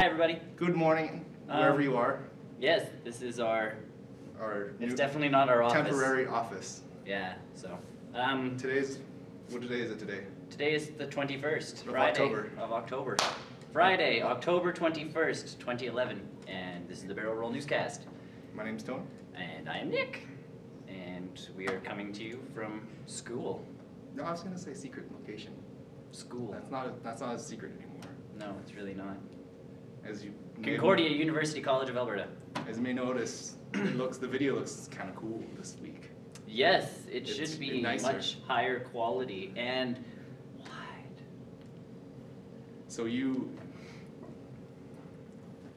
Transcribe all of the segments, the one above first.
Hi, everybody. Good morning, wherever you are. Yes, this is our It's definitely not our office. Temporary office. Yeah, so. What day is it today? Today is the 21st, Of Friday October. of October. Friday, October 21st, 2011. And this is the Barrel Roll Newscast. My name's Tony. And I am Nick. And we are coming to you from school. No, I was gonna say secret location. School. That's not a secret anymore. No, it's really not. As you Concordia University College of Alberta. As you may notice, the video looks kind of cool this week. Yes, it should be nicer. much higher quality and wide. So you.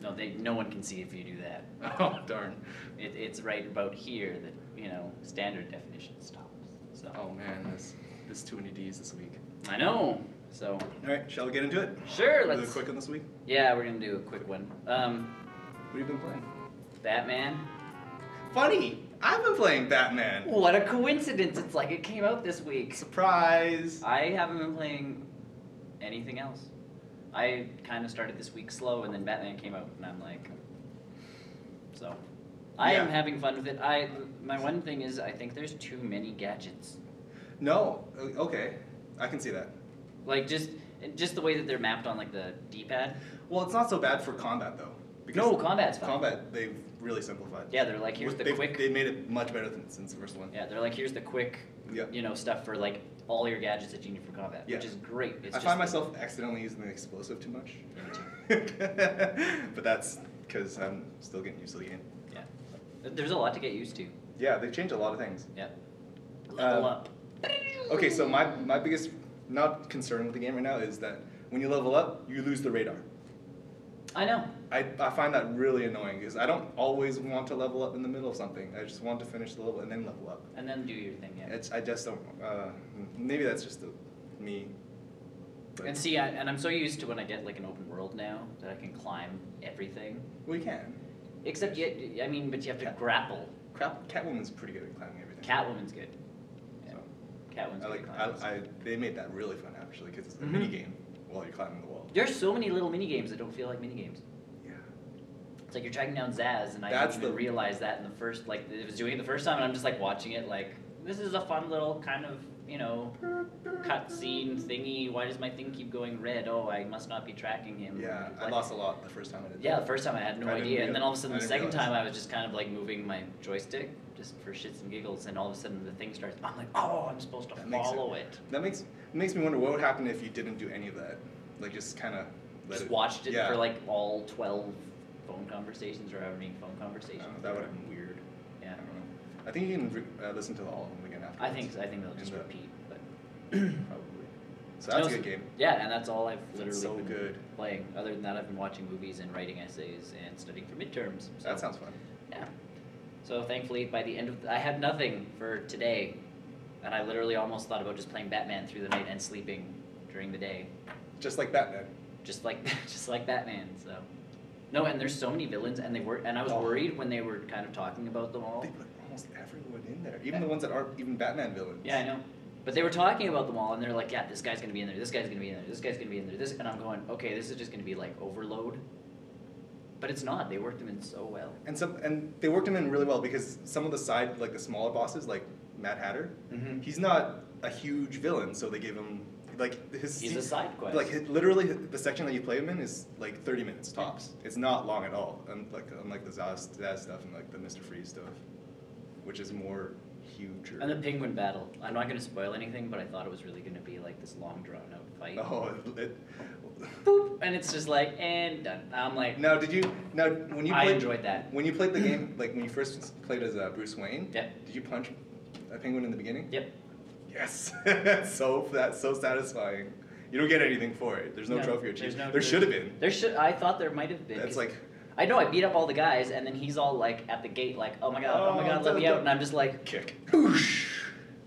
No one can see if you do that. Oh darn. It's right about here that standard definition stops. So. Oh man, this too many D's this week. I know. So. All right, shall we get into it? Sure. Let's do a quick one this week. Yeah, we're gonna do a quick one. What have you been playing? Batman. Funny, I've been playing Batman. What a coincidence! It's like it came out this week. Surprise! I haven't been playing anything else. I kind of started this week slow, and then Batman came out, and I'm like, so. I am having fun with it. My one thing is, I think there's too many gadgets. No, okay, I can see that. Like just the way that they're mapped on like the D-pad. Well, it's not so bad for combat though. No, combat's fine. Combat they've really simplified. Yeah, they're like here's the quick. They made it much better since the first one. Yeah, they're like here's the quick. Stuff for like all your gadgets that you need for combat, which is great. I find myself accidentally using the explosive too much. But that's because I'm still getting used to the game. Yeah, there's a lot to get used to. Yeah, they've changed a lot of things. Yeah. Level up. Okay, so my biggest not concern with the game right now is that when you level up, you lose the radar. I know. I find that really annoying because I don't always want to level up in the middle of something. I just want to finish the level and then level up. And then do your thing, yeah. I just don't. Maybe that's just me. But. And see, I'm so used to when I get like an open world now that I can climb everything. We can. Except but you have to grapple. Catwoman's pretty good at climbing everything. Catwoman's good. Yeah. So, Catwoman's good. They made that really fun actually because it's a mini game while you're climbing the wall. There's so many little mini games that don't feel like mini games. Yeah. It's like you're tracking down Zaz, and I didn't even realize that in the first, like, it was doing it the first time, and I'm just like watching it, like, this is a fun little kind of, cutscene thingy. Why does my thing keep going red? Oh, I must not be tracking him. Yeah, I lost a lot the first time I did that. Yeah, the first time I had no idea, and then all of a sudden the second time I was just kind of like moving my joystick just for shits and giggles, and all of a sudden the thing starts. I'm like, oh, I'm supposed to follow it. That makes me wonder what would happen if you didn't do any of that. Like just kind of watched it for like all 12 phone conversations or however many phone conversations. That would have been weird. Yeah. I don't know. I think you can listen to all of them again after. I think they'll just repeat, but probably. So that's a good game. Yeah, and that's all I've literally been playing. Other than that, I've been watching movies and writing essays and studying for midterms. So, that sounds fun. Yeah. So thankfully, by the end of I had nothing for today, and I literally almost thought about just playing Batman through the night and sleeping during the day. Just like Batman. Just like Batman. So. No, and there's so many villains, and I was worried when they were kind of talking about them all. They put almost everyone in there, even the ones that aren't even Batman villains. Yeah, I know. But they were talking about them all, and they're like, yeah, this guy's going to be in there, this guy's going to be in there, this guy's going to be in there, and I'm going, okay, this is just going to be like overload. But it's not. They worked them in so well. And they worked them in really well because some of the side, like the smaller bosses, like Mad Hatter, he's not a huge villain, so they gave him he's a side quest. Like literally, the section that you play him in is like 30 minutes tops. It's not long at all. Unlike the Zaz stuff and like the Mr. Freeze stuff, which is more huge. And the penguin battle. I'm not going to spoil anything, but I thought it was really going to be like this long drawn out fight. Oh, boop, and it's just like and done. I'm like. When you I enjoyed that. When you played the game, like when you first played as Bruce Wayne. Yeah. Did you punch a penguin in the beginning? Yep. Yes, that's so satisfying. You don't get anything for it. There's no trophy or achievement. There should have been. I thought there might have been. That's like. I know I beat up all the guys, and then he's all like at the gate, like, oh my god, let me out, and I'm just like, kick.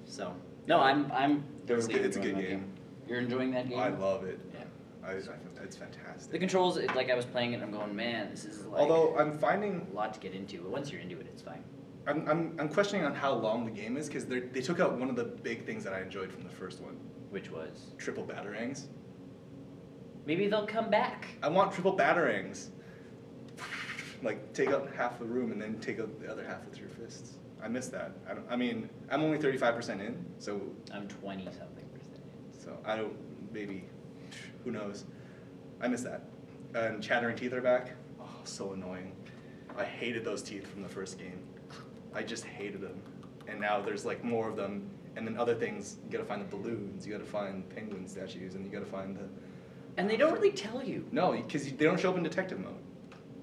So no, I'm. It's a good game. You're enjoying that game? I love it. Yeah. It's fantastic. The controls, like I was playing it, and I'm going, man, this is like. Although I'm finding a lot to get into, but once you're into it, it's fine. I'm questioning on how long the game is because they took out one of the big things that I enjoyed from the first one. Which was? Triple batarangs. Maybe they'll come back. I want triple batarangs. Like, take up half the room and then take up the other half with your fists. I miss that. I mean, I'm only 35% in, so... I'm 20-something% in. So, I don't... Maybe... Who knows? I miss that. And chattering teeth are back. Oh, so annoying. I hated those teeth from the first game. I just hated them. And now there's, like, more of them. And then other things, you gotta find the balloons, you gotta find penguin statues, and you gotta find the... And they don't really tell you. No, because they don't show up in detective mode.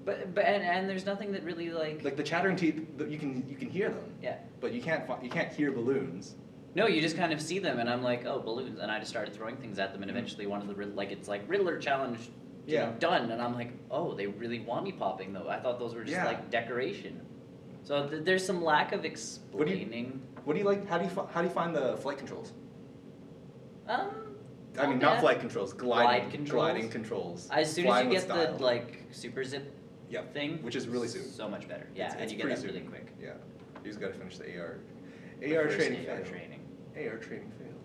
But and there's nothing that really like the chattering teeth, you can hear them. Yeah. But you can't hear balloons. No, you just kind of see them, and I'm like, oh, balloons, and I just started throwing things at them, and eventually one of the it's like Riddler challenge, you know, done, and I'm like, oh, they really want me popping though. I thought those were just like decoration. So there's some lack of explaining. What do you like? How do you find the flight controls? I mean, not flight controls, gliding controls. As soon as you get the like super zip thing, which is really soon. So much better. Yeah, and you get that really quick. Yeah, you just got to finish the AR. AR training failed. AR training failed.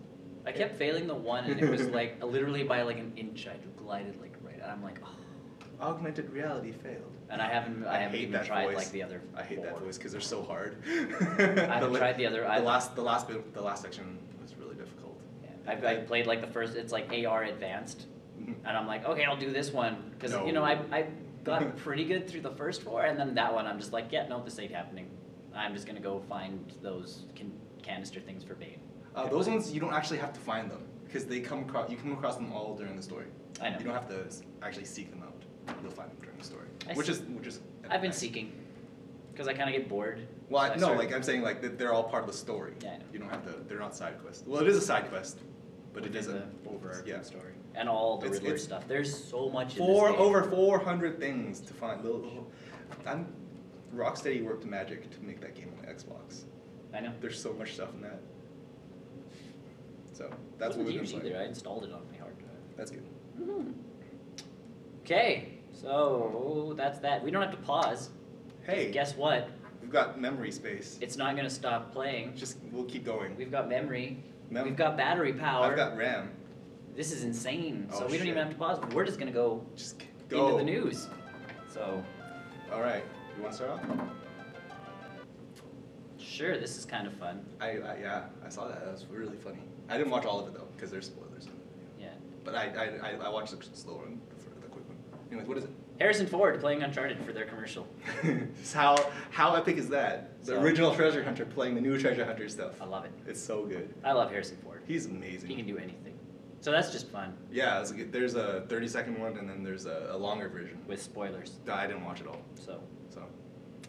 I kept failing the one, and it was like literally by like an inch. I glided like right. And I'm like, oh. Augmented reality failed. And I haven't even tried voice. Like the other. I hate that voice because they're so hard. I haven't tried the other. The last section was really difficult. Yeah, I played like the first. It's like AR advanced, and I'm like, okay, I'll do this one because you know I got pretty good through the first 4, and then that one I'm just like, yeah, no, this ain't happening. I'm just gonna go find those canister things for Bane. Those ones you don't actually have to find them because they come across. You come across them all during the story. I know. You don't have to actually seek them out. You'll find them during the story. Which is. I've been seeking because I kind of get bored. Well, no, like I'm saying, like they're all part of the story. Yeah, I know. You don't have to. They're not side quests. Well, it is a side quest, but it isn't overarching story. And all the Riddler stuff. There's so much. Over 400 things to find. Rocksteady worked magic to make that game on Xbox. I know. There's so much stuff in that. So that's what we've been playing. I installed it on my hard drive. That's good. Okay, so that's that. We don't have to pause. Hey, guess what? We've got memory space. It's not going to stop playing. We'll keep going. We've got memory. We've got battery power. I've got RAM. This is insane. So we don't even have to pause. We're just going to go into the news. So. All right. You want to start off? Sure. This is kind of fun. I saw that. That was really funny. I didn't watch all of it though because there's spoilers. Yeah. But I watched the slow one for the quick one. Anyways, what is it? Harrison Ford playing Uncharted for their commercial. How epic is that? The original treasure hunter playing the new treasure hunter stuff. I love it. It's so good. I love Harrison Ford. He's amazing. He can do anything. So that's just fun. Yeah, there's a 30-second one and then there's a longer version. With spoilers. I didn't watch it all. So.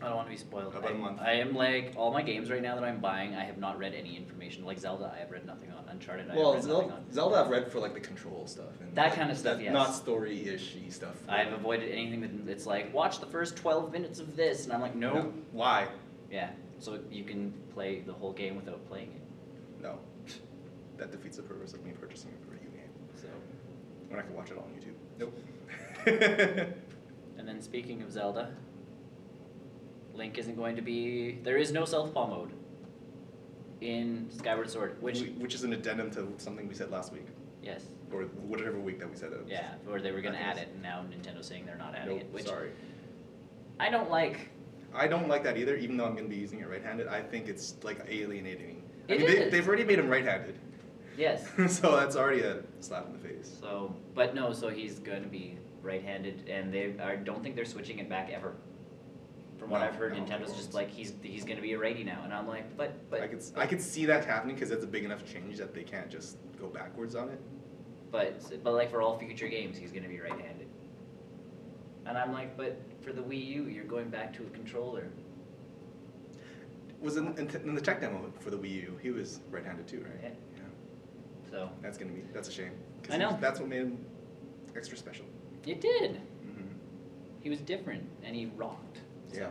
I don't want to be spoiled. About a month. I am like, all my games right now that I'm buying, I have not read any information. Like Zelda, I have read nothing on. Uncharted, I have read nothing on. Zelda I've read for like the control stuff. And that kind of stuff, yes. Not story-ish-y stuff. I've avoided anything that's like, watch the first 12 minutes of this, and I'm like, no. Why? Yeah, so you can play the whole game without playing it. No. That defeats the purpose of me purchasing a review game. So. When I can watch it all on YouTube. Nope. And then speaking of Zelda, Link isn't going to be... There is no Southpaw mode in Skyward Sword, which is an addendum to something we said last week. Yes. Or whatever week that we said it. Yeah, or they were going to add it, and now Nintendo's saying they're not adding it. Which sorry. I don't like. I don't like that either, even though I'm going to be using it right-handed. I think it's like alienating. They've already made him right-handed. Yes. So that's already a slap in the face. So he's going to be right-handed, and I don't think they're switching it back ever. From what I've heard, Nintendo's just like, he's going to be a righty now, and I'm like, but I could see that happening because that's a big enough change that they can't just go backwards on it. But like for all future games, he's going to be right-handed. And I'm like, but for the Wii U, you're going back to a controller. Was in the tech demo for the Wii U, he was right-handed too, right? Yeah. So that's a shame. I know. That's what made him extra special. It did. He was different, and he rocked. So. Yeah.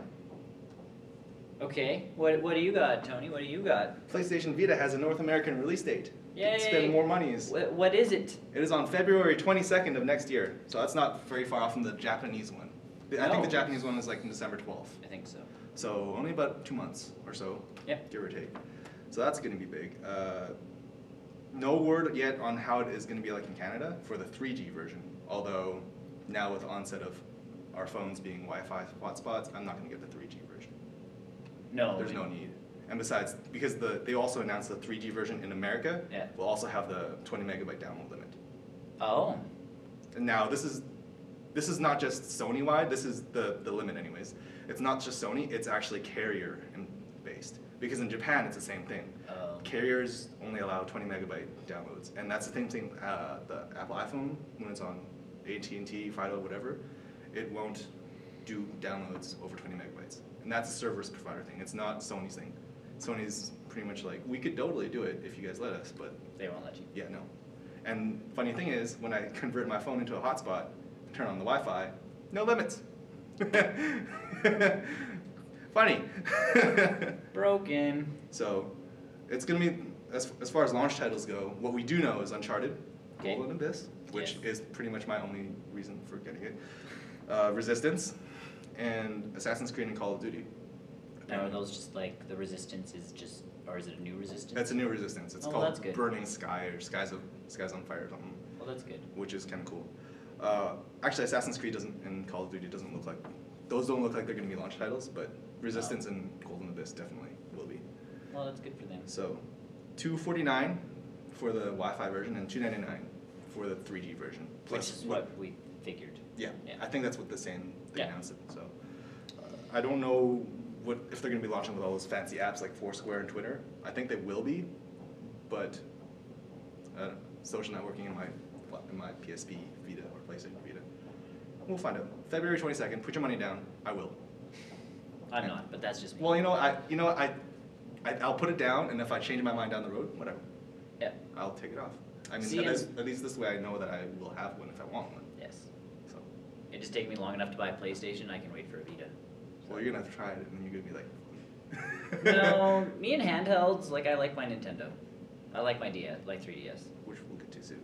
Okay, what do you got, Tony? What do you got? PlayStation Vita has a North American release date. Yay! Spend more monies. What is it? It is on February 22nd of next year, so that's not very far off from the Japanese one. I think the Japanese one is like December 12th. I think so. So only about 2 months or so, give or take. So that's going to be big. No word yet on how it is going to be like in Canada for the 3G version. Although now with the onset of our phones being Wi-Fi hotspots, I'm not going to get the 3G version. No. There's no need. And besides, because they also announced the 3G version in America will also have the 20 megabyte download limit. Oh. And now this is not just Sony-wide, this is the limit anyways. It's not just Sony, it's actually carrier based. Because in Japan, it's the same thing. Oh. Carriers only allow 20 megabyte downloads. And that's the same thing, the Apple iPhone, when it's on AT&T, Fido, whatever, it won't do downloads over 20 megabytes. And that's a service provider thing. It's not Sony's thing. Sony's pretty much like, we could totally do it if you guys let us, but... They won't let you. Yeah, no. And funny thing is, when I convert my phone into a hotspot, turn on the Wi-Fi, no limits. Funny. Broken. So, it's going to be, as far as launch titles go, what we do know is Uncharted, Golden Abyss, which is pretty much my only reason for getting it. Resistance, and Assassin's Creed and Call of Duty. Now, are those just like, the Resistance is just, or is it a new Resistance? It's a new Resistance. It's that's called good. Burning Sky, or Skies on Fire or something. Well, that's good. Which is kind of cool. Actually, Assassin's Creed and Call of Duty doesn't look like, those don't look like they're going to be launch titles, but Resistance and Golden Abyss definitely will be. Well, that's good for them. So, $249 for the Wi-Fi version and $299 for the 3G version. Which is what we figured. Yeah, I think that's what they're saying. They announced it. So, I don't know if they're going to be launching with all those fancy apps like Foursquare and Twitter. I think they will be, but social networking in my PSP Vita or PlayStation Vita. We'll find out. February 22nd. Put your money down. I will. I'm not, but that's just me. Well, I'll put it down, and if I change my mind down the road, whatever. Yeah. I'll take it off. I mean, at least this way I know that I will have one if I want one. Yes. So. It just take me long enough to buy a PlayStation. I can wait for a Vita. Well, you're gonna have to try it, and then you're gonna be like. No, me and handhelds. Like I like my Nintendo. I like my 3DS. Which we'll get to soon.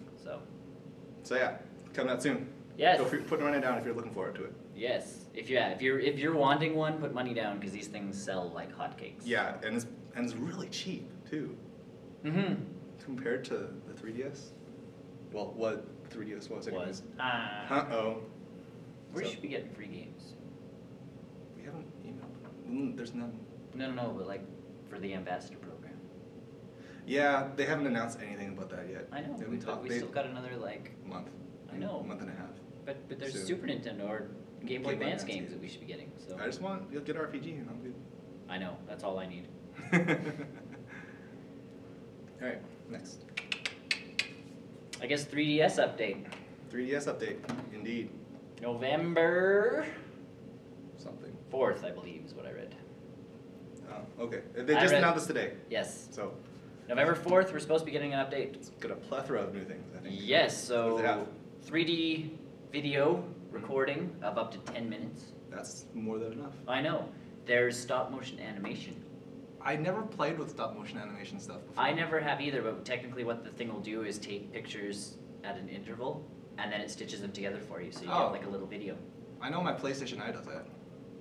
So yeah, coming out soon. Yes. So put money down if you're looking forward to it. Yes. If you're wanting one, put money down because these things sell like hotcakes. Yeah, and it's really cheap too. Mm-hmm. Compared to the 3DS. Well, what 3DS was anyways. Uh-oh. We should be getting free games. We haven't, there's none. No, but like for the ambassador program. Yeah, they haven't announced anything about that yet. I know. We still got another month. I know. Month and a half. But there's Super Nintendo or Game Boy Advance games that we should be getting. So I just want you'll get RPG and I'm good. I know. That's all I need. All right, next. I guess 3DS update. 3DS update, indeed. November something. 4th, I believe, is what I read. Oh, okay. They just announced this today. Yes. So. November 4th, we're supposed to be getting an update. It's got a plethora of new things, I think. Yes, so what does it have? 3D video recording of up to 10 minutes. That's more than enough. I know. There's stop motion animation. I never played with stop motion animation stuff before. I never have either, but technically what the thing will do is take pictures at an interval, and then it stitches them together for you, so you get like a little video. I know my PlayStation Eye does that,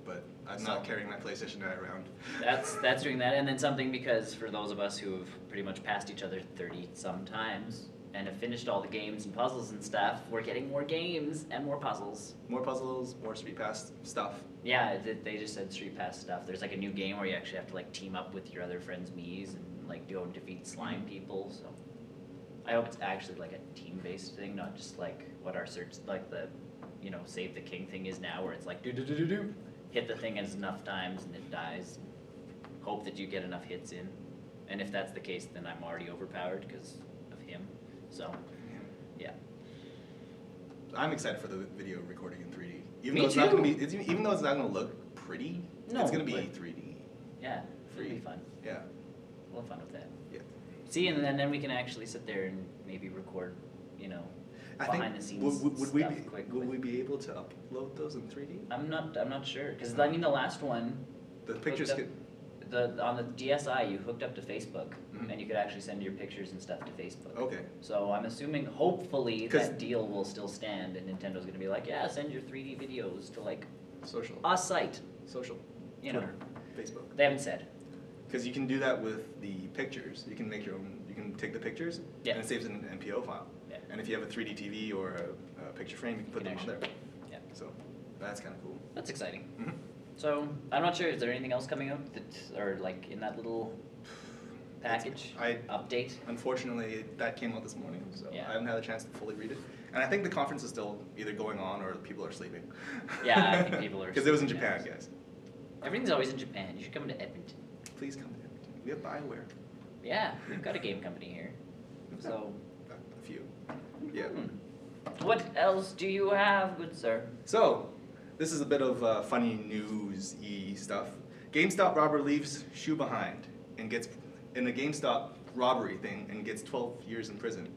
but I'm not carrying my PlayStation Eye around. That's doing that, and then something because for those of us who have pretty much passed each other 30-some times and have finished all the games and puzzles and stuff, we're getting more games and more puzzles. More puzzles, more Street Pass stuff. Yeah, they just said Street Pass stuff. There's like a new game where you actually have to like team up with your other friends' Mii's and like go and defeat slime people, so I hope it's actually like a team-based thing, not just like what our search, like the, Save the King thing is now, where it's like do, hit the thing enough times and it dies. Hope that you get enough hits in, and if that's the case, then I'm already overpowered because of him. So, yeah. I'm excited for the video recording in 3D. Me It's too. not gonna be, even though it's not gonna look pretty, No, it's gonna be but- 3D. Yeah, it'll be fun. Yeah. We'll have fun with that. Yeah. See, and then we can actually sit there and maybe record, I behind the think scenes would we stuff be quickly. would we be able to upload those in 3D? I'm not sure because the last one. The pictures hooked up- on the DSi you hooked up to Facebook and you could actually send your pictures and stuff to Facebook. Okay. So I'm assuming hopefully that deal will still stand and Nintendo's gonna be like, yeah, send your 3D videos to like Social. a site. Social. Twitter, Facebook. They haven't said. Because you can do that with the pictures. You can make your own. You can take the pictures and it saves in an MPO file. Yeah. And if you have a 3D TV or a picture frame, you can put them on there. Yeah. So that's kind of cool. That's exciting. Mhm. So I'm not sure. Is there anything else coming out that, or like in that little package update? Unfortunately, that came out this morning, so Yeah. I haven't had a chance to fully read it. And I think the conference is still either going on or people are sleeping. Yeah, I think people are. Because it was in sleeping now. Japan, guys. Everything's always in Japan. You should come to Edmonton. Please come to Edmonton. We have Bioware. Yeah, we've got a game company here. So, A few. Yeah. what else do you have, good sir? So, this is a bit of funny news-y stuff. GameStop robber leaves shoe behind and gets in a GameStop robbery thing and gets 12 years in prison.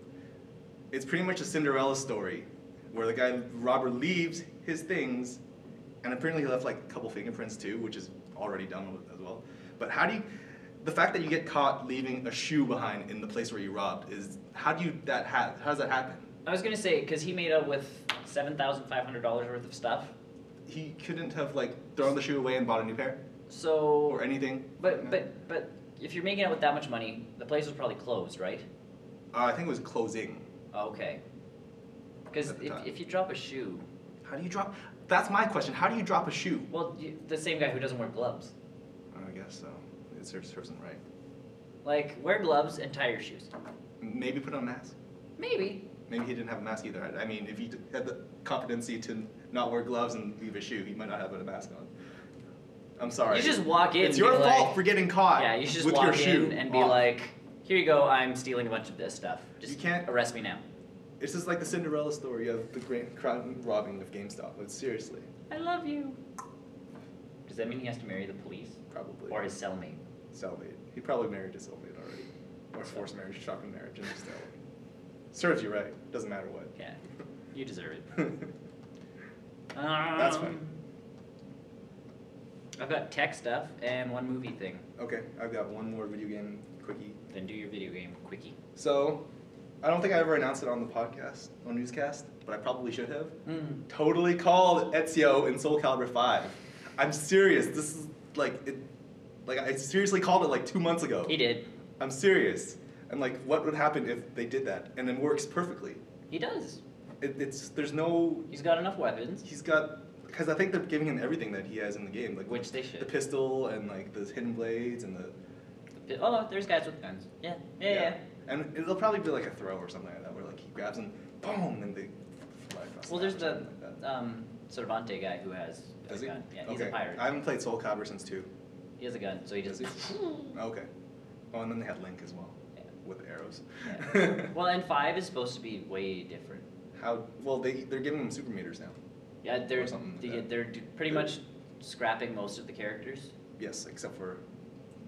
It's pretty much a Cinderella story where the robber leaves his things, and apparently he left like a couple fingerprints too, which is already done as well. But the fact that you get caught leaving a shoe behind in the place where you robbed how does that happen? I was gonna say, because he made up with $7,500 worth of stuff. He couldn't have like thrown the shoe away and bought a new pair So, or anything. but if you're making out with that much money, the place was probably closed, right? I think it was closing. Okay. Because At the time. if you drop a shoe, How do you drop? That's my question. How do you drop a shoe? well, the same guy who doesn't wear gloves. I guess so. It serves him right. Like, wear gloves and tie your shoes. Maybe put on a mask. Maybe. Maybe he didn't have a mask either. I mean, if he had the competency to not wear gloves and leave a shoe, he might not have a mask on. I'm sorry. You just walk in. It's your and be fault like, for getting caught. Yeah, you should just with your walk shoe in and be off. like, here you go, I'm stealing a bunch of this stuff. Just You can't- arrest me now. It's just like the Cinderella story of the great crowd robbing of GameStop. But seriously, I love you. Does that mean he has to marry the police? probably. Or his cellmate? Cellmate. He probably married his cellmate already. Or forced marriage, shocking marriage, and just serves you right. Doesn't matter what. Yeah, you deserve it. That's fine. I've got tech stuff and one movie thing. Okay, I've got one more video game quickie. Then do your video game quickie. So, I don't think I ever announced it on the podcast, on NewsCast, but I probably should have. Totally called Ezio in Soul Calibur 5. I'm serious. This is I seriously called it like 2 months ago. He did. I'm serious. And like, what would happen if they did that? And it works perfectly. He does. There's no, He's got enough weapons. he's got, because I think they're giving him everything that he has in the game. Like Which they should. The pistol and like the hidden blades and Oh, there's guys with guns. Yeah. And it'll probably be like a throw or something like that, where like he grabs them, boom, and they fly across Well, the there's map or the something like that. Cervante guy who has Does a he? gun. Yeah, he's Okay. a pirate. I haven't played Soul Calibur since 2. He has a gun, so he just. Does he? Okay. Oh, and then they had Link as well, Yeah. with arrows. Yeah. Well, and 5 is supposed to be way different. How? Well, they're giving them super meters now. Yeah, they're Or something like that. they're pretty much scrapping most of the characters. Yes, except for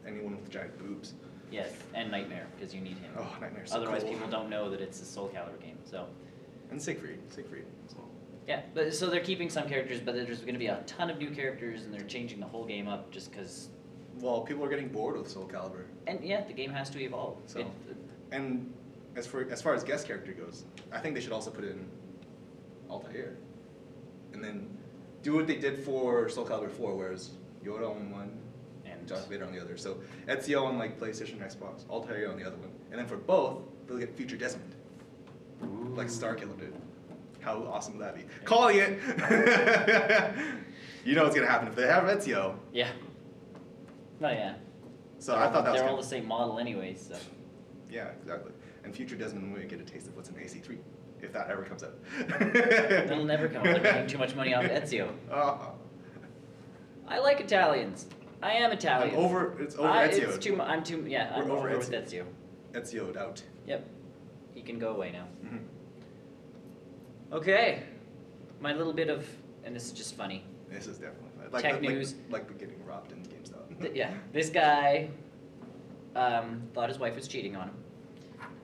anyone with giant boobs. Yes, and Nightmare because you need him. Oh, Nightmare's so Otherwise, cool. people don't know that it's a Soul Calibur game. So. And Siegfried as well. Yeah, but so they're keeping some characters, but there's going to be a ton of new characters, and they're changing the whole game up just because. Well, people are getting bored with Soul Calibur. And yeah, the game has to evolve. So, and as far as guest character goes, I think they should also put in Altair, and then do what they did for Soul Calibur 4, whereas Yoda on one and Darth Vader on the other. So Ezio on like PlayStation, Xbox, Altair on the other one, and then for both they'll get Future Desmond, like Starkiller did. How awesome would that be? Calling it. You know what's gonna happen if they have Ezio. Yeah. Oh yeah. So I thought that was they're kinda, all the same model anyways. So. yeah, exactly. And Future Desmond will get a taste of what's in AC3, if that ever comes out. That'll never come. They're making too much money off Ezio. I like Italians. I am Italian. It's over Ezio. It's too. I'm too. Yeah, I'm We're over over with Ezio. Ezio'd out. Yep. He can go away now. Mhm. Okay. My little bit of, and this is just funny. This is definitely fun. Tech news. Like getting robbed in GameStop. Yeah, this guy thought his wife was cheating on him,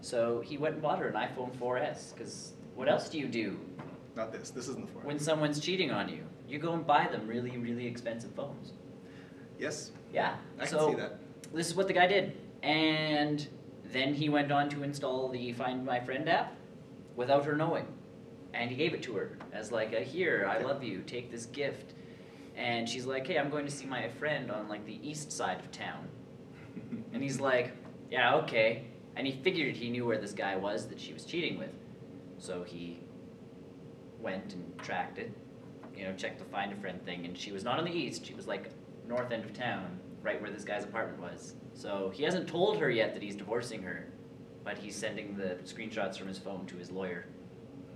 so he went and bought her an iPhone 4S. Because what else do you do Not this. This isn't the 4. when someone's cheating on you? You go and buy them really, really expensive phones. Yes, Yeah. I can so see that. This is what the guy did, and then he went on to install the Find My Friend app without her knowing, and he gave it to her as like a here, I love you, take this gift. And she's like, hey, I'm going to see my friend on like the east side of town. And he's like, yeah, okay. And he figured he knew where this guy was that she was cheating with. So he went and tracked it, checked the find a friend thing, and she was not on the east. She was like north end of town, right where this guy's apartment was. So he hasn't told her yet that he's divorcing her, but he's sending the screenshots from his phone to his lawyer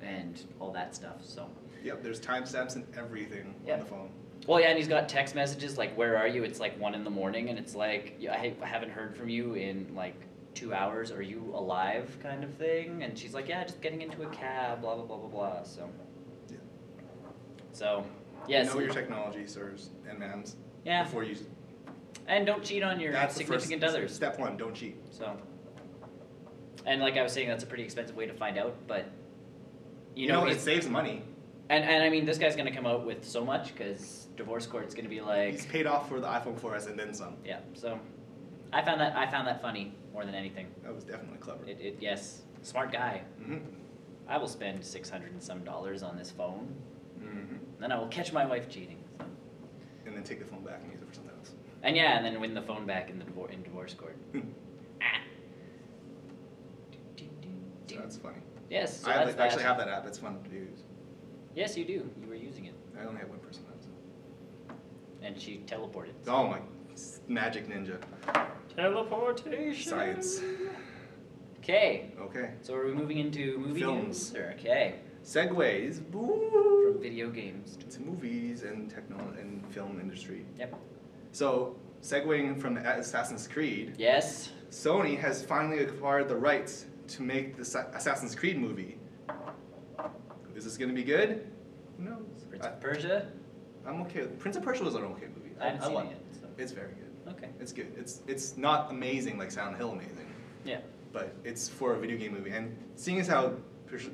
and all that stuff. So. Yep, there's timestamps and everything on the phone. Well, yeah, and he's got text messages like, "Where are you?" It's like 1 in the morning, and it's like, I haven't heard from you in like 2 hours. Are you alive? Kind of thing. And she's like, "Yeah, just getting into a cab." Blah blah blah blah blah. So. Yeah. So. Yes. Know your technology, sirs and ma'ams. Yeah. Before you. And don't cheat on your significant others. Step 1, don't cheat. So. And like I was saying, that's a pretty expensive way to find out, but. It saves money. And I mean, this guy's going to come out with so much because divorce court's going to be like. He's paid off for the iPhone 4S and then some. Yeah. So, I found that funny more than anything. That was definitely clever. Yes, smart guy. Mm-hmm. I will spend $600 and some on this phone. Mm-hmm. Then I will catch my wife cheating. So. And then take the phone back and use it for something else. And then win the phone back in divorce court. So that's funny. Yes. So I actually have that app. It's fun to use. Yes, you do. You were using it. I only have one person on it. And she teleported. Oh my, magic ninja. Teleportation. Science. Okay. Okay. So are we moving into movie Films. news? Okay. Segues. From video games to movies and and film industry. Yep. So, segueing from Assassin's Creed. Yes. Sony has finally acquired the rights to make the Assassin's Creed movie. Is this going to be good? Who knows? Prince of Persia? I'm okay with Prince of Persia was an okay movie. I haven't seen like it yet. So. It's very good. Okay. It's good. It's not amazing like Silent Hill amazing. Yeah. But it's for a video game movie. And seeing as how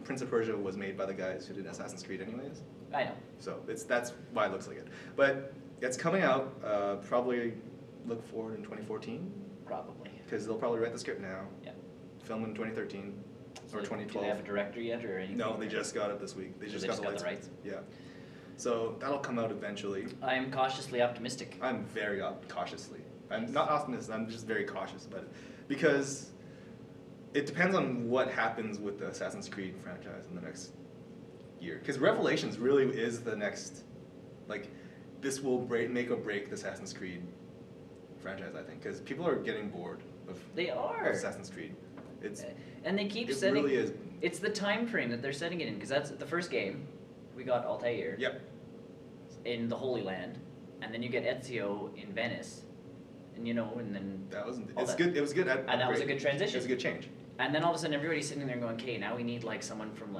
Prince of Persia was made by the guys who did Assassin's Creed anyways. I know. So that's why it looks like it. But it's coming out, probably look forward in 2014. Probably. Because they'll probably write the script now. Yeah. Film in 2013 or 2012. Do they have a director yet or anything? No, they just got it this week. They just got the rights. Yeah. So that'll come out eventually. I am cautiously optimistic. I'm very cautiously. I'm not optimistic, I'm just very cautious about it. Because it depends on what happens with the Assassin's Creed franchise in the next year. Because Revelations really is the next, this will make or break the Assassin's Creed franchise, I think. Because people are getting bored of Assassin's Creed. And they keep setting. It really is. It's the time frame that they're setting it in, because that's the first game. We got Altair. Yep. In the Holy Land, and then you get Ezio in Venice, and and then good. It was good. And that was a good transition. It was a good change. And then all of a sudden, everybody's sitting there going, "Okay, now we need someone from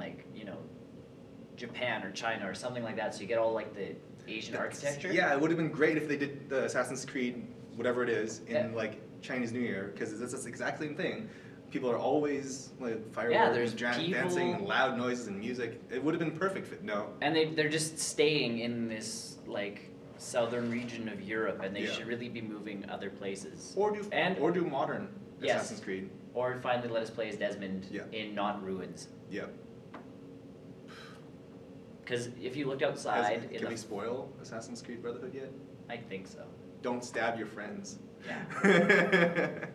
Japan or China or something like that." So you get all the Asian architecture. Yeah, it would have been great if they did the Assassin's Creed, whatever it is, in Chinese New Year, because that's the exact same thing. People are always fireworks, dancing, and loud noises and music. It would have been perfect fit. No. And they're just staying in this southern region of Europe, and they should really be moving other places. Or do modern Assassin's Creed. Or finally let us play as Desmond in not ruins. Yeah. Because if you looked outside, can we spoil Assassin's Creed Brotherhood yet? I think so. Don't stab your friends. Yeah.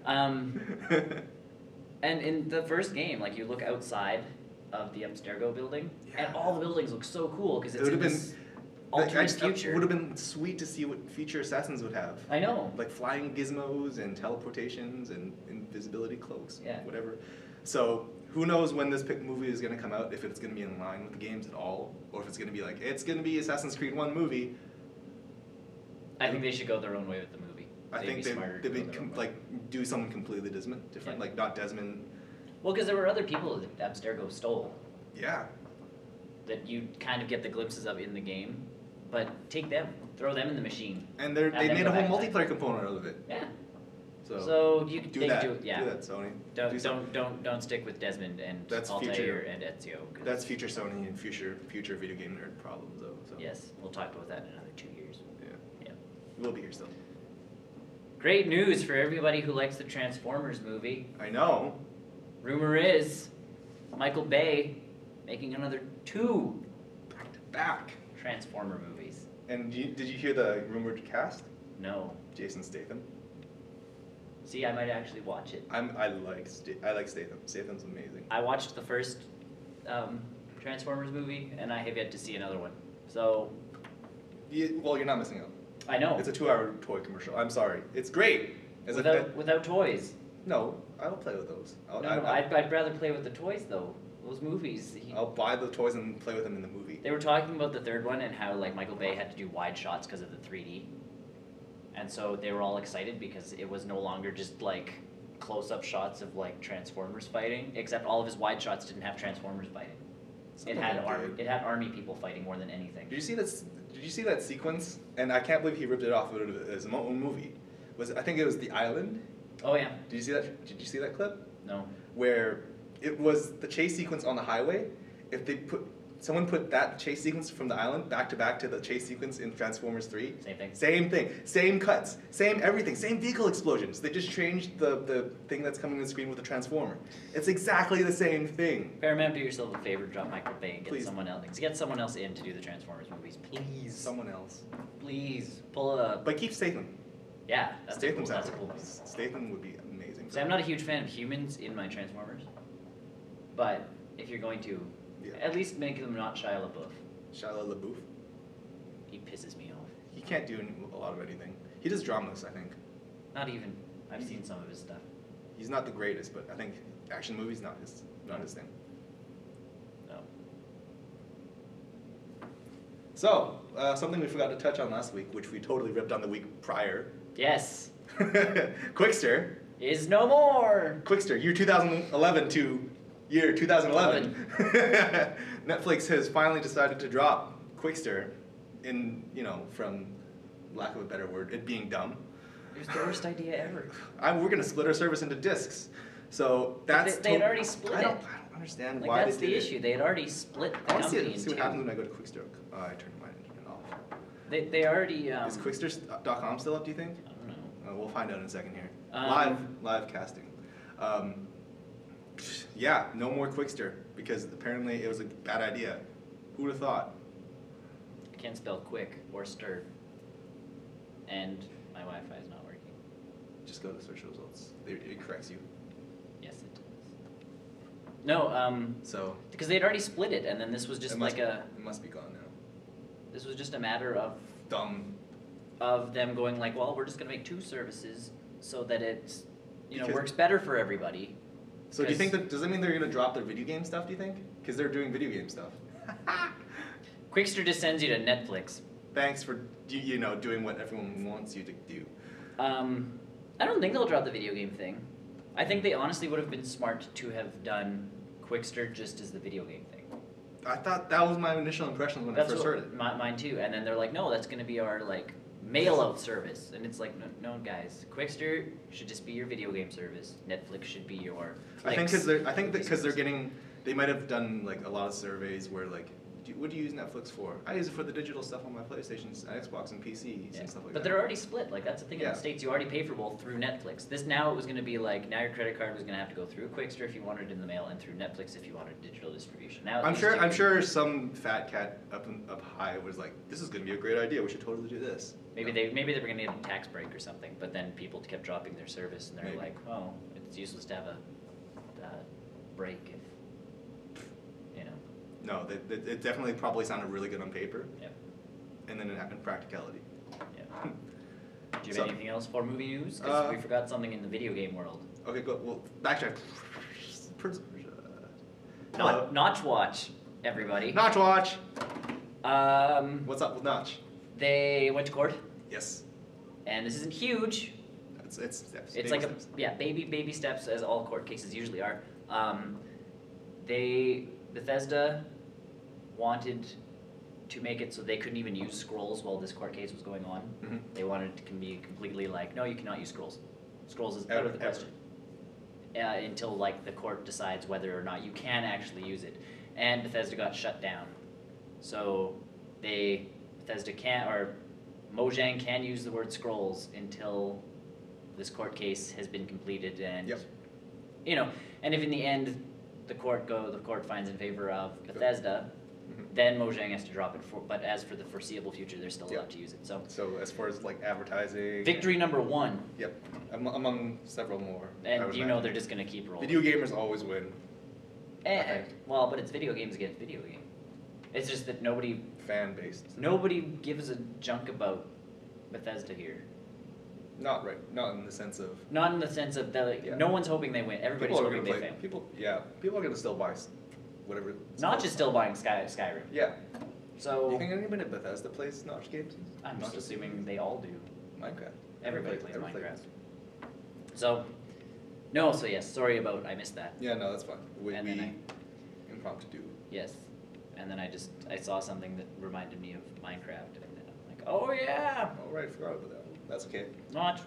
And in the first game, you look outside of the Abstergo building, and all the buildings look so cool because it's in this alternate future. It would have been sweet to see what future assassins would have. I know. Like flying gizmos and teleportations and invisibility cloaks, yeah. Whatever. So who knows when this movie is going to come out, if it's going to be in line with the games at all, or if it's going to be it's going to be Assassin's Creed 1 movie. I think they should go their own way with the movie. I think they'd do something completely different, not Desmond. Well, because there were other people that Abstergo stole. Yeah. That you kind of get the glimpses of in the game, but take them, throw them in the machine. And they made a whole multiplayer component out of it. Yeah. So you do that. Do that, Sony. Don't stick with Desmond and Altair and Ezio. That's future Sony and future video game nerd problems, though. So. Yes, we'll talk about that in another 2 years. Yeah. We'll be here still. Great news for everybody who likes the Transformers movie. I know. Rumor is Michael Bay making another 2 back Transformer movies. And did you hear the rumored cast? No. Jason Statham. See, I might actually watch it. I like Statham. Statham's amazing. I watched the first Transformers movie, and I have yet to see another one. So Well, you're not missing out. I know. It's a 2-hour toy commercial. I'm sorry. It's great. Without toys. No, I will play with those. I'd rather play with the toys though. Those movies. I'll buy the toys and play with them in the movie. They were talking about the third one and how like Michael Bay had to do wide shots because of the 3D, and so they were all excited because it was no longer just like close-up shots of like Transformers fighting, except all of his wide shots didn't have Transformers fighting. It had army people fighting more than anything. Did you see this? Did you see that sequence? And I can't believe he ripped it off of his own movie. I think it was The Island. Oh yeah. Did you see that? Did you see that clip? No. Where it was the chase sequence on the highway. If someone put that chase sequence from The Island back to the chase sequence in Transformers 3. Same thing. Same thing. Same cuts. Same everything. Same vehicle explosions. They just changed the thing that's coming on the screen with the Transformer. It's exactly the same thing. Paramount, do yourself a favor, drop Michael Bay and get Please. someone else. Get someone else in to do the Transformers movies, please. Someone else. Please pull it up. But keep Statham. Yeah, that's a cool movie. Statham would be amazing. So I'm not a huge fan of humans in my Transformers, but if you're going to, at least make them not Shia LaBeouf. Shia LaBeouf? He pisses me off. He can't do a lot of anything. He does dramas, I think. Not even. I've seen some of his stuff. He's not the greatest, but I think action movies not his thing. No. So, something we forgot to touch on last week, which we totally ripped on the week prior. Yes. Quickster. Is no more. Quickster, year 2011 to year 2011. Netflix has finally decided to drop Quickster from lack of a better word, it being dumb. It was the worst idea ever. We're going to split our service into discs. So that's... They had already split it. I don't understand like, why that's they did the issue. They had already split the I want company to see what happens when I go to Quickster. I turned my internet off. They already... Is Quickster.com still up, do you think? I don't know. We'll find out in a second here. Um, Live casting. Yeah, no more Quickster, because apparently it was a bad idea. Who would have thought? I can't spell quick or stir. And my Wi-Fi is not working. Just go to search results. It corrects you. Yes, it does. No, So because they had already split it, and then this was just it must be gone now. This was just a matter of Dumb. Of them going like, well, we're just gonna make two services so that it's Because- works better for everybody. So do you think does that mean they're gonna drop their video game stuff? Do you think? Because they're doing video game stuff. Quickster just sends you to Netflix. Thanks for doing what everyone wants you to do. I don't think they'll drop the video game thing. I think they honestly would have been smart to have done Quickster just as the video game thing. I thought that was my initial impression when I first heard it. Mine too. And then they're like, no, that's going to be our mail-out service. And it's like, no, guys, Quickster should just be your video game service. Netflix should be your. I think because they might have done a lot of surveys where what do you use Netflix for? I use it for the digital stuff on my PlayStations, Xbox, and PCs and stuff like that. But they're already split. That's the thing in the States. You already pay for both through Netflix. Now it was going to be now your credit card was going to have to go through Quickster if you wanted it in the mail, and through Netflix if you wanted digital distribution. Now I'm sure some fat cat up high was like, this is going to be a great idea. We should totally do this. Maybe they were going to get a tax break or something, but then people kept dropping their service, and they're like, well, it's useless to have a break if. No, it definitely probably sounded really good on paper. Yeah. And then in practicality. Yeah. Do you have anything else for movie news? Because we forgot something in the video game world. Okay, go. Well, backtrack. Notch Watch, everybody. Notch Watch! What's up with Notch? They went to court. Yes. And this isn't huge. It's steps. It's steps. Baby steps, as all court cases usually are. Bethesda wanted to make it so they couldn't even use scrolls while this court case was going on. Mm-hmm. They wanted it to be completely no, you cannot use scrolls. Scrolls is out of the question. Until the court decides whether or not you can actually use it. And Bethesda got shut down. So Bethesda can't, or Mojang can use the word scrolls until this court case has been completed, and and if in the end the court finds in favor of Bethesda, then Mojang has to drop it. But as for the foreseeable future, they're still allowed to use it. So as far as advertising, victory number one. Yep, among several more. And they're just going to keep rolling. Video gamers always win. I think. Well, but it's video games against video game. It's just that nobody gives a junk about Bethesda here. Not in the sense of. Not in the sense of that. Like, Yeah. No one's hoping they win. Everybody's People are hoping gonna they play. fail. People are gonna still buy whatever. Not just still buying Skyrim. Yeah. So Do you think anybody at Bethesda plays Notch games? I'm Not just assuming they all do. Minecraft. Everybody plays Everybody Minecraft. So, no. So yes, sorry about I missed that. Yeah, no, that's fine. And then Impromptu. Yes, and then I saw something that reminded me of Minecraft, and then I'm like, oh yeah, All right, forgot about that. That's okay.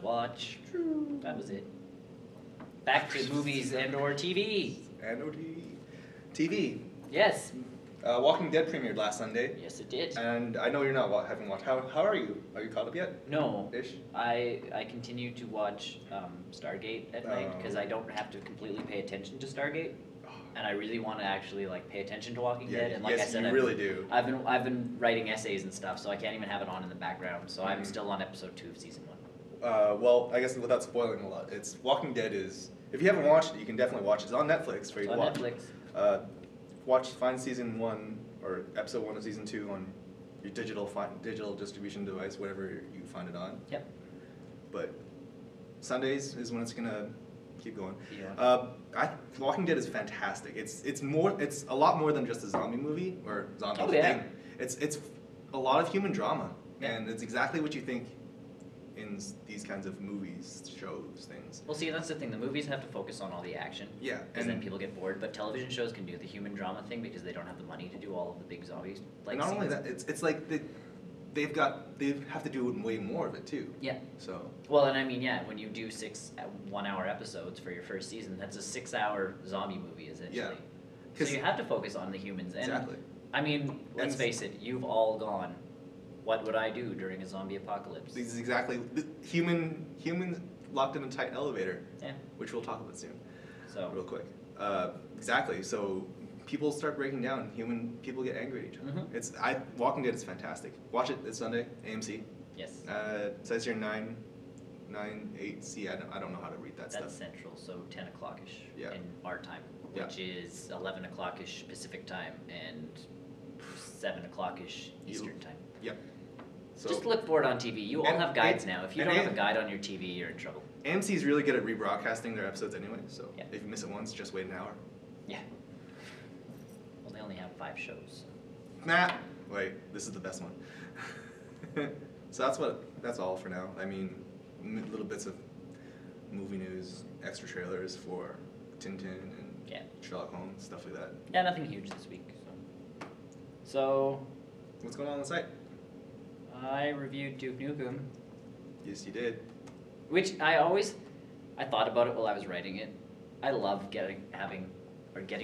watch. That was it. Back to movies and/or TV. And OT. TV. Yes, Walking Dead premiered last Sunday. yes it did. And I know you're not having watched. How are you? Are you caught up yet? No, Ish? I continue to watch Stargate at night because I don't have to completely pay attention to Stargate, and I really want to actually like pay attention to Walking Dead. And like yes, I said, you really do. I've been writing essays and stuff, so I can't even have it on in the background. So I'm still on episode 2 of season 1. Well, I guess without spoiling a lot, it's Walking Dead is. If you haven't watched it, you can definitely watch it. It's on Netflix for you It's to on watch. Netflix. Find season 1 or episode 1 of season 2 on your digital distribution device, whatever you find it on. Yep. But Sundays is when it's gonna keep going. Yeah. Walking Dead is fantastic. It's a lot more than just a zombie movie or zombie yeah. thing. It's a lot of human drama, Yeah. and it's exactly what you think in these kinds of movies, shows, things. Well, see, that's the thing. The movies have to focus on all the action. Yeah, Because and then people get bored. But television shows can do the human drama thing because they don't have the money to do all of the big zombies. Like not only scenes. that, it's like they have to do way more of it too. Yeah. So Well, and I mean, yeah, when you do 6 1-hour episodes for your first season, that's a 6-hour zombie movie, essentially. Yeah. So you have to focus on the humans. And, exactly. I mean, let's And- face it, you've all gone, what would I do during a zombie apocalypse? This is exactly humans locked in a tight elevator, Yeah. which we'll talk about soon. So, Real quick. Exactly. So people start breaking down. People get angry at each other. Mhm. Walking Dead is fantastic. Watch it this Sunday, AMC. yes. It says here 8C. I don't know how to read that That's stuff. central, so 10 o'clock-ish Yeah. in our time, Yeah. which is 11 o'clock-ish Pacific time and 7 o'clock-ish Eastern time. Yep. So Just look for it on TV. You all And- have guides and- now. If you and don't have a and- guide on your TV, you're in trouble. AMC is really good at rebroadcasting their episodes anyway. So Yeah. if you miss it once, just wait an hour. Yeah. Well, they only have 5 shows. Nah. Wait, this is the best one. So that's all for now. I mean, little bits of movie news, extra trailers for Tintin and Yeah. Sherlock Holmes, stuff like that. Yeah, nothing huge this week. So What's going on the site? I reviewed Duke Nukem, Yes, you did. which I thought about it while I was writing it. I love getting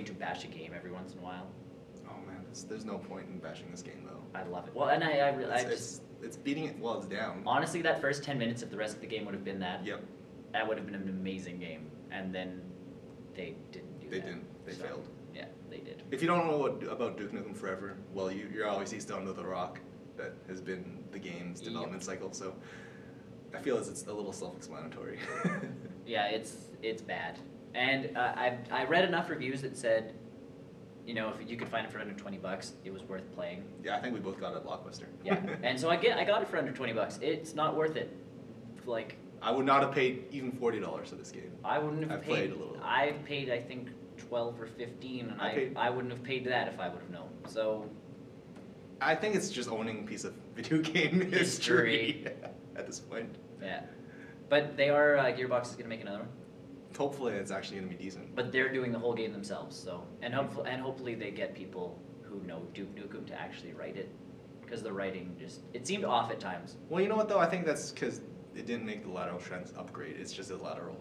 to bash a game every once in a while. Oh man, there's no point in bashing this game though. I love it. Well, and I really It's beating it while it's down. honestly, that first 10 minutes, if the rest of the game would have been that, Yep, that would have been an amazing game. And then they didn't do they that. didn't. They So, failed. Yeah, they did. If you don't know about Duke Nukem Forever, well, you're obviously still under the rock that has been the game's development cycle. So I feel it's a little self-explanatory. Yeah, it's bad. And I read enough reviews that said, you know, if you could find it for under $20, it was worth playing. Yeah, I think we both got it at Blockbuster. Yeah, and so I got it for under $20. It's not worth it. Like I would not have paid even $40 for this game. I wouldn't have I've paid. played a little. I've paid I think 12 or 15, and I I wouldn't have paid that if I would have known. So I think it's just owning a piece of video game history at this point. yeah, but they are Gearbox is gonna make another one. Hopefully, it's actually going to be decent. But they're doing the whole game themselves, so and hopefully they get people who know Duke Nukem to actually write it, because the writing it seemed off at times. Well, you know what though? I think that's because it didn't make the lateral trends upgrade. It's just a lateral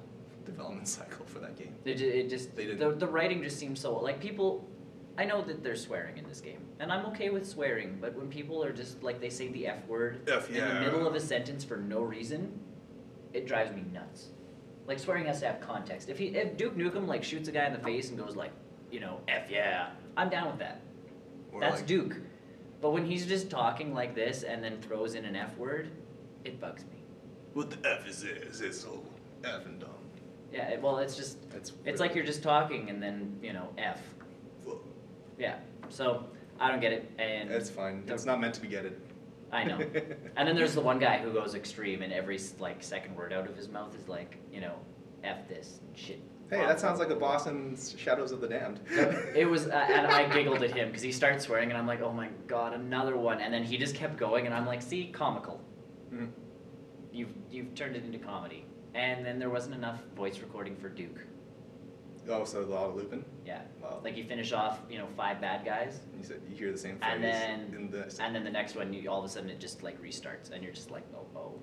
development cycle for that game. They didn't. The writing just seems so like people. I know that there's swearing in this game, and I'm okay with swearing, but when people are just like they say the F word in the middle of a sentence for no reason, it drives me nuts. Like swearing has to have context. If Duke Nukem like shoots a guy in the face and goes like, you know, F yeah, I'm down with that. Or That's like, Duke. But when he's just talking like this and then throws in an F word, it bugs me. What the F is this? It's so F and dumb. Yeah, well, it's just It's it's like you're just talking and then, you know, F. Yeah. So I don't get it, and It's fine. It's not meant to be getted. I know. And then there's the one guy who goes extreme, and every like second word out of his mouth is like, F this and shit. Hey, that sounds like a boss in Shadows of the Damned. It was, and I giggled at him because he started swearing, and I'm like, oh my god, another one. And then he just kept going, and I'm like, see, comical. Mhm. You've turned it into comedy. And then there wasn't enough voice recording for Duke. Oh, so a lot of Lupin? Yeah. Wow. Like you finish off, 5 bad guys, You said you hear the same phrase and then in the and then the next one, all of a sudden it just like restarts, and you're just like, oh,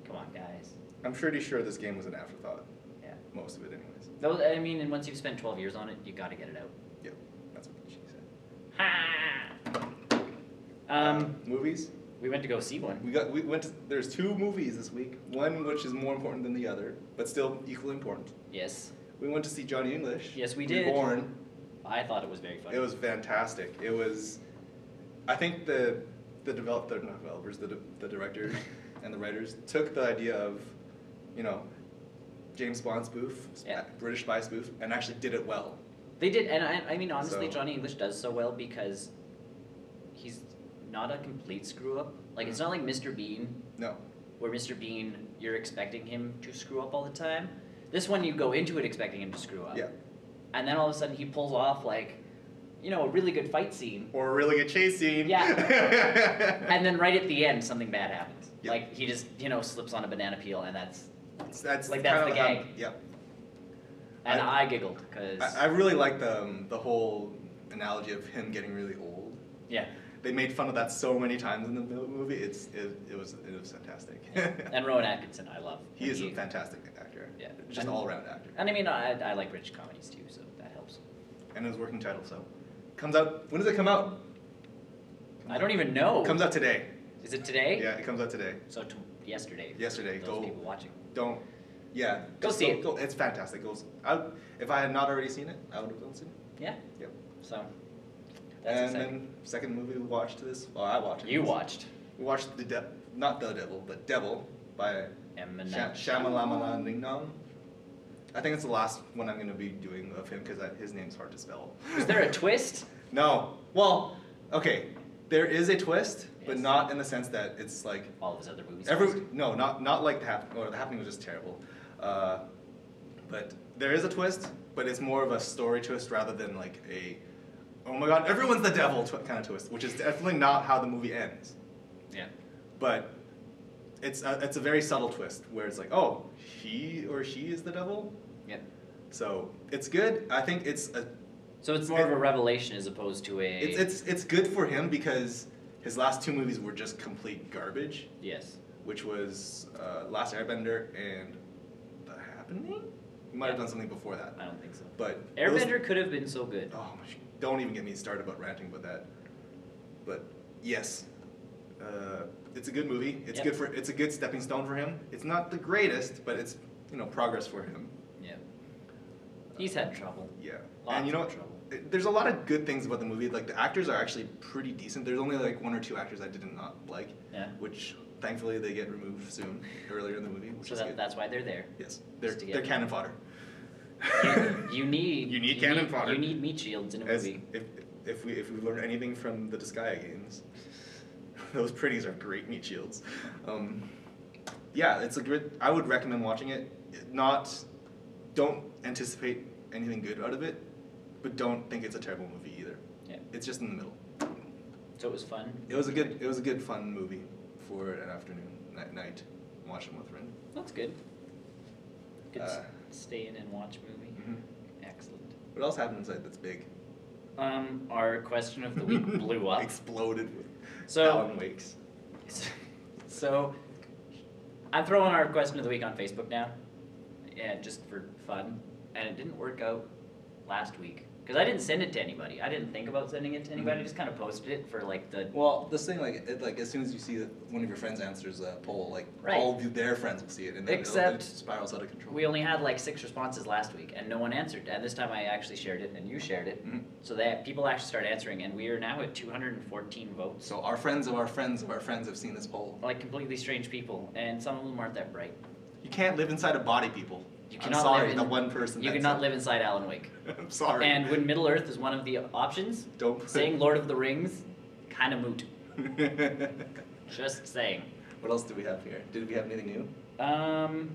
come on, guys. I'm pretty sure this game was an afterthought. Yeah. Most of it, anyways. Though I mean, and once you've spent 12 years on it, you got to get it out. Yep, that's what she said. Ha! Movies? We went to go see one. We went to, there's 2 movies this week. One which is more important than the other, but still equally important. Yes. We went to see Johnny English. Yes, we did. Reborn. I thought it was very funny. It was fantastic. It was, I think the directors and the writers took the idea of, James Bond spoof, British spy spoof, and actually did it well. They did, and I mean, honestly, So- Johnny English does so well because he's not a complete screw up. Like, it's not like Mr. Bean, No. where Mr. Bean, you're expecting him to screw up all the time. This one, you go into it expecting him to screw up. Yeah. And then all of a sudden, he pulls off, like, a really good fight scene. Or a really good chase scene. Yeah. And then right at the end, something bad happens. Yep. Like, he just, slips on a banana peel, and that's that's like, kind that's of the gag. Yep. And I giggled, because... I really like the whole analogy of him getting really old. Yeah. They made fun of that so many times in the movie. It was fantastic. And Rowan Atkinson, I love. He is a fantastic actor. Yeah. Just all around actor. And I mean, I like British comedies too, so that helps. And his working title, so comes out. When does it come out? I don't even know. Comes out today. Is it today? Yeah, it comes out today. So yesterday. Yesterday. For those people watching. Don't. Yeah. Go see it. Go, it's fantastic. If I had not already seen it, I would have gone seen it. Yeah. Yep. So. That's And exciting. then second movie we watched this. Well, I watched it. You watched. We watched not The Devil, but Devil by Shyamalan Ningnom. I think it's the last one I'm going to be doing of him because his name's hard to spell. Is there a twist? No. Well, okay. There is a twist, but Yes. not in the sense that it's like All of his other movies. no, not like The Happening. Or The Happening was just terrible. But there is a twist, but it's more of a story twist rather than like a oh my god, everyone's the devil kind of twist, which is definitely not how the movie ends. Yeah. But it's a very subtle twist where it's like, oh, he or she is the devil. Yep. So it's good. I think So it's more of a revelation as opposed to a. it's good for him because his last 2 movies were just complete garbage. Yes. Which was Last Airbender and The Happening. He might have done something before that. I don't think so. But Airbender could have been so good. Oh, don't even get me started about ranting about that. But yes, it's a good movie. It's Yep. good for. It's a good stepping stone for him. It's not the greatest, but it's progress for him. Yeah. He's had trouble. Yeah, Lots and you know of what? trouble. There's a lot of good things about the movie. Like the actors are actually pretty decent. There's only like 1 or 2 actors I did not like. Yeah. Which thankfully they get removed soon, earlier in the movie. Which So is good. that's why they're there. Yes, Just to get they're them. cannon fodder. You need cannon fodder. You need meat shields in a As movie. if we learn anything from the Disgaea games, those pretties are great meat shields. Yeah, it's a good. I would recommend watching it. Don't anticipate anything good out of it, but don't think it's a terrible movie either. Yeah. It's just in the middle. So it was fun. It was a good fun movie for an afternoon night. Watch it with a friend. That's good. Good Uh, stay in and watch movie. Mhm. Excellent. What else happened inside that's big? Our question of the week blew up. Exploded with So- Alan Wakes. So, I'm throwing our question of the week on Facebook now. Yeah, just for fun. And it didn't work out last week. Because I didn't send it to anybody. I didn't think about sending it to anybody. I just kind of posted it for like the... Well, this thing, like as soon as you see that one of your friends answers a poll, like Right. all of their friends will see it, and then Except it spirals out of control. We only had like 6 responses last week, and no one answered. And this time I actually shared it, and you shared it. Mhm. So that people actually started answering, and we are now at 214 votes. So our friends of our friends of our friends have seen this poll. Like completely strange people, and some of them aren't that bright. You can't live inside a body, people. You I'm cannot sorry, live the in, one person. You cannot live inside Alan Wake. I'm sorry. And when Middle Earth is one of the options, Don't put- saying Lord of the Rings, kind of moot. Just saying. What else do we have here? Did we have anything new? No.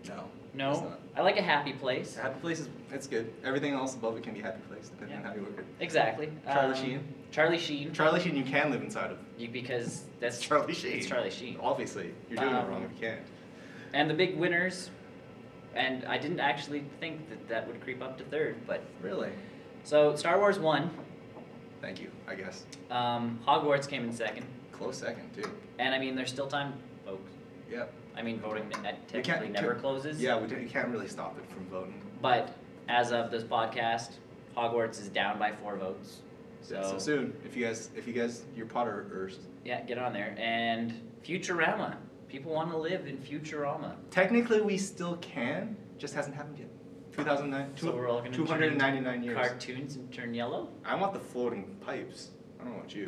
It's No. not. I like a happy place. Happy Place it's good. Everything else above it can be Happy Place, depending on how you work it. Exactly. Charlie Sheen. Charlie Sheen. Charlie Sheen, you can live inside of. Because that's Charlie Sheen. It's Charlie Sheen. Obviously, you're doing it wrong if you can't. And the big winners, and I didn't actually think that that would creep up to third, but Really? so Star Wars won. Thank you. I guess. Hogwarts came in second, Close second too. and I mean there's still time, folks. Yep. I mean voting We technically never closes. Yeah, you can't really stop it from voting. But as of this podcast, Hogwarts is down by 4 votes. So soon, if you guys, you're Potterers. Yeah, get on there. And Futurama. People want to live in Futurama. Technically, we still can. Just hasn't happened yet. 2009. So we're all gonna 299 years. Cartoons and turn yellow. I want the floating pipes. I don't want you.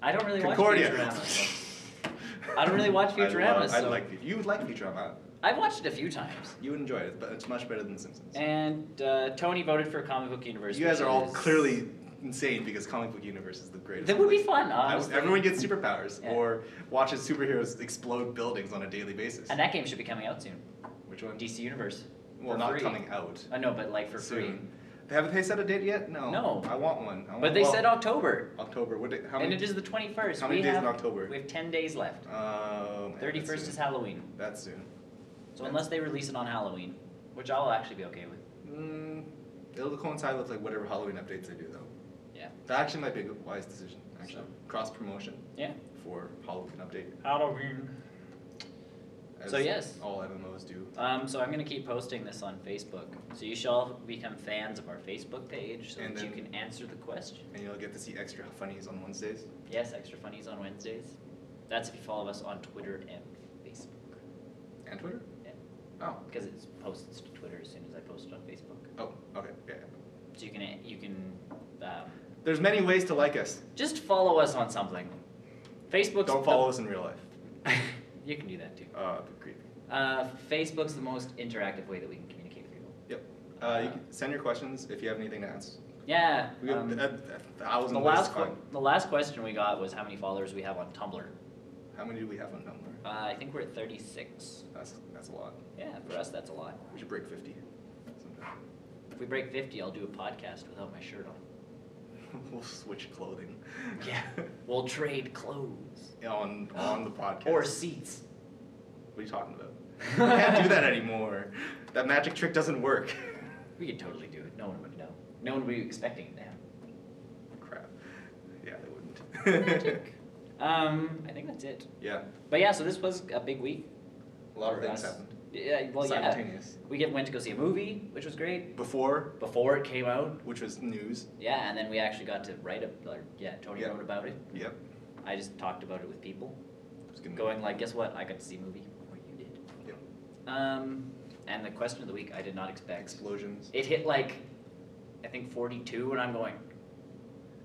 I don't really Concordia. watch Futurama. I don't really watch Futurama. You would like Futurama. I've watched it a few times. You would enjoy it, but it's much better than The Simpsons. And Tony voted for Comic Book Universe. You guys which are all is- clearly insane because Comic Book Universe is the greatest. That would be place. fun, honestly. Everyone gets superpowers Yeah. or watches superheroes explode buildings on a daily basis. And that game should be coming out soon. Which one? DC Universe. Well, for not free. coming out. I know, but like for free. Soon. Haven't they set a date yet? No. No. I want one. But they said October. October. What day, how And many? it is the 21st. How many we days have, in October? We have 10 days left. Man, 31st that's is soon. Halloween. That's soon. So unless they release it on Halloween, which I'll actually be okay with. It'll coincide with like whatever Halloween updates they do, though. Yeah. That actually might be a good, wise decision. Actually, So. cross promotion Yeah. for Halloween update. Halloween. As So yes. all MMOs do. So I'm gonna keep posting this on Facebook. So you shall become fans of our Facebook page so And that you then- can answer the question. And you'll get to see extra funnies on Wednesdays. Yes, extra funnies on Wednesdays. That's if you follow us on Twitter and Facebook. And Twitter? Yeah. Oh. Because it posts to Twitter as soon as I post it on Facebook. Oh, okay. Yeah. So you can There's many ways to like us. just follow us on something. Facebook's Don't follow us in real life. You can do that too. Creepy. Facebook's the most interactive way that we can communicate with people. Yep. You can send your questions if you have anything to ask. Yeah. We got a thousand The ways last to find. the last question we got was how many followers we have on Tumblr. How many do we have on Tumblr? I think we're at 36. That's a lot. Yeah, for us that's a lot. We should break 50 sometime. If we break 50, I'll do a podcast without my shirt on. We'll switch clothing. Yeah. We'll trade clothes. on the podcast. Or seats. What are you talking about? We can't do that anymore. That magic trick doesn't work. We could totally do it. No one would know. No one would be expecting it to happen. Crap. Yeah, they wouldn't. Magic. I think that's it. Yeah. But yeah, so this was a big week. A lot of for things us. happened. Yeah, well, yeah. Simultaneous. We went to go see a movie, which was great. Before, Before it came out. which was news. Yeah, and then we actually got to write Tony Yeah. wrote about it. Yep. I just talked about it with people. It was good. Going like, guess what? I got to see a movie before you did. Yep. And the question of the week I did not expect. Explosions. It hit like, I think 42, and I'm going,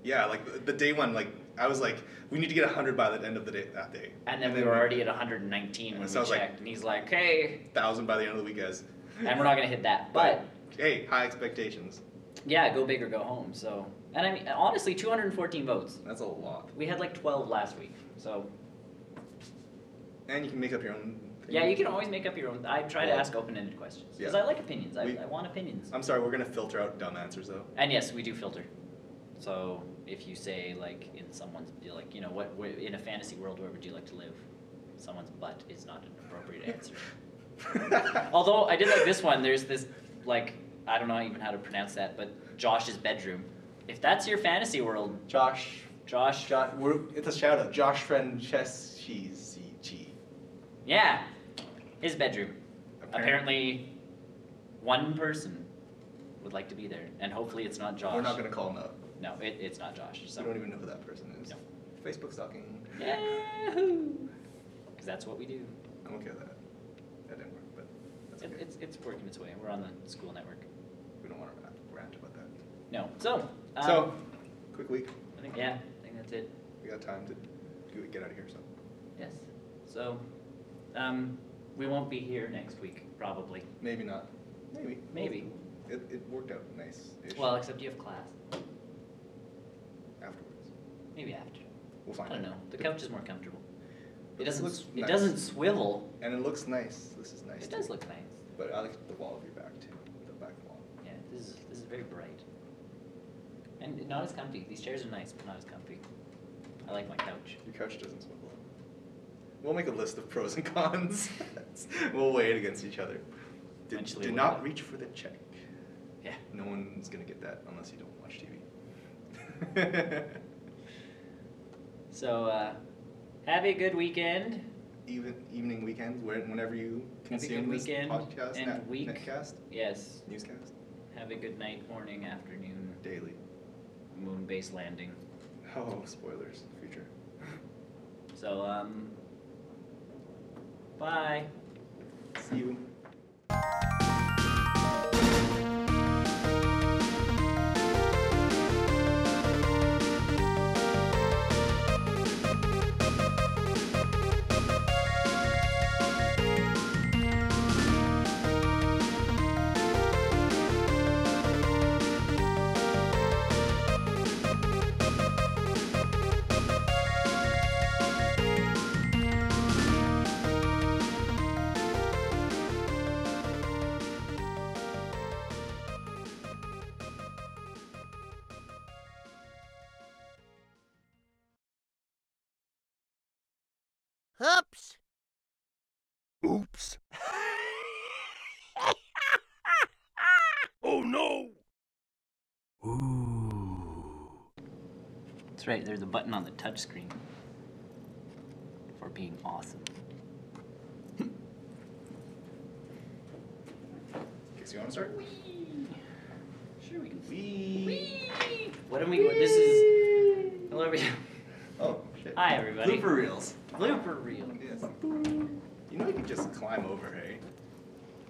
Yeah, like the day one, like I was like, we need to get 100 by the end of the day that day. and then we were already at 119 when we So I was like, checked, and he's like, hey, 1,000 by the end of the week, guys. and we're not gonna hit that, but hey, high expectations. yeah, go big or go home. So, and I mean, honestly, 214 votes. That's a lot. We had like 12 last week, so And you can make up your own thing. yeah, you can always make up your own. I try to Well, ask open-ended questions because yeah. I like opinions. I We- want opinions. I'm sorry, we're gonna filter out dumb answers though. And yes, we do filter. So if you say like in someone's like what in a fantasy world where would you like to live? Someone's butt is not an appropriate answer. Although I did like this one. There's this like I don't know even how to pronounce that, but Josh's bedroom. If that's your fantasy world, Josh, Josh. it's a shout out. Josh Franceschi. Yeah, his bedroom. Apparently, one person would like to be there, and hopefully it's not Josh. We're not gonna call him out. No, it's not Josh. So. We don't even know who that person is. No. Facebook stalking. Yahoo! Because that's what we do. I'm okay with that. That didn't work, but that's okay. It's working its way. We're on the school network. We don't want to rant about that. No. So. So, quick week. I think that's it. We got time to get out of here. So. Yes. So, We won't be here next week, probably. Maybe not. Maybe. Maybe. It worked out nice-ish. Well, except you have class. Afterwards. Maybe after. We'll find I don't out. know. The couch is more comfortable. It This doesn't. looks It nice. doesn't swivel. And it looks nice. This is nice. It too. does look nice. But I like the wall of your back too. The back wall. Yeah, this is very bright. And not as comfy. These chairs are nice, but not as comfy. I like my couch. Your couch doesn't swivel. We'll make a list of pros and cons. We'll weigh it against each other. Eventually Do we'll not know. reach for the check. Yeah. No one's gonna get that unless you don't watch TV. So, have a good weekend. Evening weekends, whenever you Have a consume good this weekend podcast, and week. netcast, Yes. newscast, Have a good night, morning, afternoon, daily. moon base landing. Oh, spoilers, future. So, bye. See you. Oops. Oops. Oh no! Ooh. That's right, there's a button on the touchscreen for being awesome. Okay, so you wanna start? Sure, we can. Wee. What do we? This is. Hello, everybody. Oh, shit. Hi, everybody. Blooper reels. Blooper reel. Yes. You know you can just climb over, hey?